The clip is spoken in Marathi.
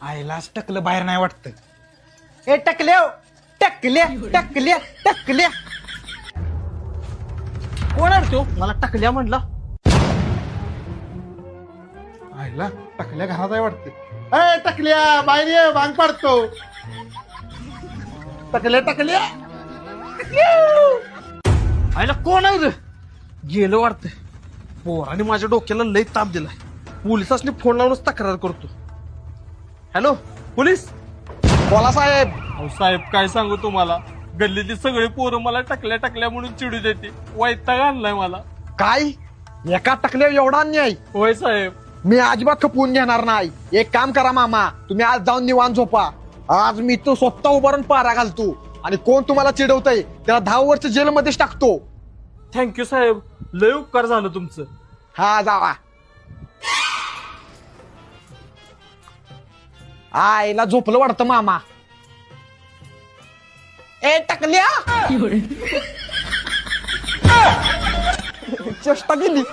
आईलाच टकलं बाहेर नाही वाटत. ए टकल्या टकल्या टकल्या टकल्या कोण आहे तो? मला टाकल्या म्हणला. आईला टकल्या घरात आहे वाटत. ए टकल्या बाहेर ये, भांग पाडतो. टकल्या टकल्या आईला कोण आहे रे? गेलं वाटतं. पोराने माझ्या डोक्याला लई ताप दिलाय. पोलिसांनी फोन लावूनच तक्रार करतो. Hello police. बोला साहेब. अहो साहेब काय सांगू तुम्हाला, गल्लीतली सगळी पोरं मला टाकल्या टाकल्या म्हणून चिडू देते. वैताग आणलाय मला. काय एका टकल्या एवढा अन्याय? होय साहेब. मी अजिबात खपवून घेणार नाही. एक काम करा मामा, तुम्ही आज जाऊन निवांत झोपा. आज मी तो स्वतः उभारून पारा घालतो आणि कोण तुम्हाला चिडवतय त्याला 10 वर्ष जेलमध्येच टाकतो. थँक्यू साहेब, लय उपकार झालं तुमचं. हा जावा. आईला झोपलं वाटतं मामा. ए टकल्या चेष्टा केली.